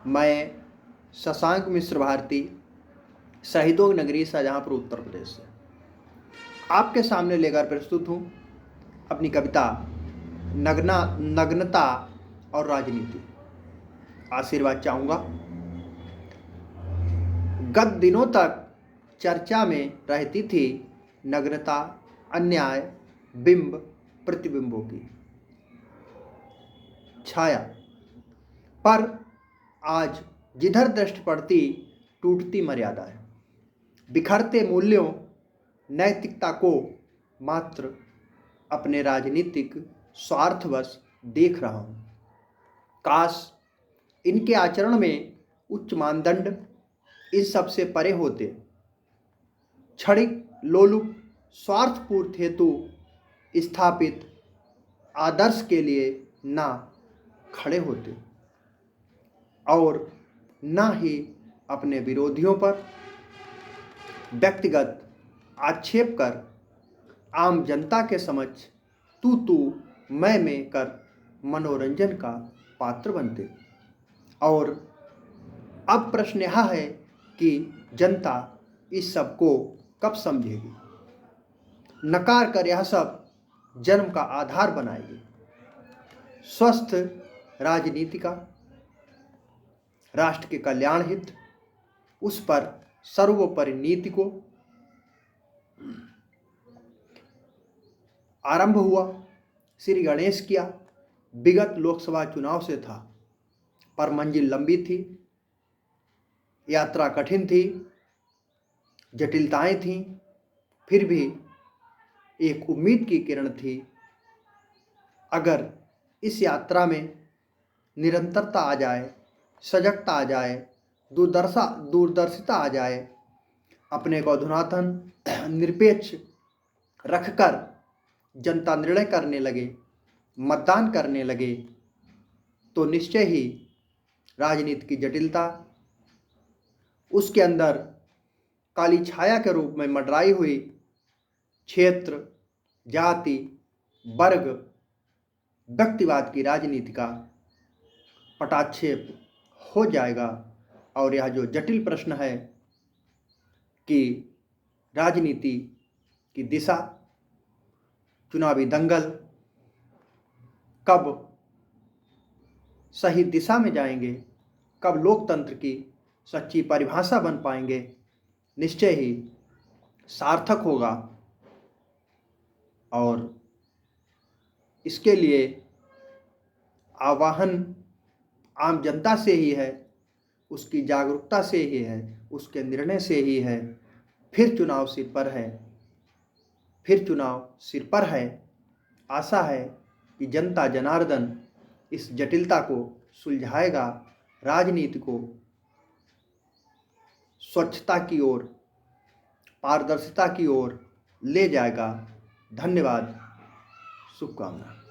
मैं शशांक मिश्र भारती, शहीदों की नगरी शाहजहाँपुर, उत्तर प्रदेश से आपके सामने लेकर प्रस्तुत हूँ अपनी कविता नग्नता और राजनीति। आशीर्वाद चाहूँगा। गत दिनों तक चर्चा में रहती थी नग्नता, अन्याय, बिंब, प्रतिबिंबों की छाया, पर आज जिधर दृष्टि पड़ती टूटती मर्यादाएं, बिखरते मूल्यों, नैतिकता को मात्र अपने राजनीतिक स्वार्थवश देख रहा हूं। काश इनके आचरण में उच्च मानदंड इस सबसे परे होते, क्षणिक लोलुप स्वार्थपूर्ण हेतु स्थापित आदर्श के लिए ना खड़े होते और ना ही अपने विरोधियों पर व्यक्तिगत आक्षेप कर आम जनता के समक्ष तू मैं कर मनोरंजन का पात्र बनते। और अब प्रश्न यह है कि जनता इस सब को कब समझेगी, नकार कर यह सब जन्म का आधार बनाएगी। स्वस्थ राजनीति का, राष्ट्र के कल्याण हित, उस पर सर्वोपरि नीति को आरंभ हुआ श्री गणेश किया। विगत लोकसभा चुनाव से था, पर मंजिल लंबी थी, यात्रा कठिन थी, जटिलताएं थीं, फिर भी एक उम्मीद की किरण थी। अगर इस यात्रा में निरंतरता आ जाए, सजगता आ जाए, दूरदर्शिता आ जाए, अपने को अधुनातन निरपेक्ष रखकर जनता निर्णय करने लगे, मतदान करने लगे, तो निश्चय ही राजनीति की जटिलता, उसके अंदर काली छाया के रूप में मंडराई हुई क्षेत्र, जाति, वर्ग, व्यक्तिवाद की राजनीति का पटाक्षेप हो जाएगा। और यह जो जटिल प्रश्न है कि राजनीति की दिशा, चुनावी दंगल कब सही दिशा में जाएंगे, कब लोकतंत्र की सच्ची परिभाषा बन पाएंगे, निश्चय ही सार्थक होगा। और इसके लिए आह्वान आम जनता से ही है, उसकी जागरूकता से ही है, उसके निर्णय से ही है। फिर चुनाव सिर पर है, फिर चुनाव सिर पर है। आशा है कि जनता जनार्दन इस जटिलता को सुलझाएगा, राजनीति को स्वच्छता की ओर, पारदर्शिता की ओर ले जाएगा। धन्यवाद, शुभकामना।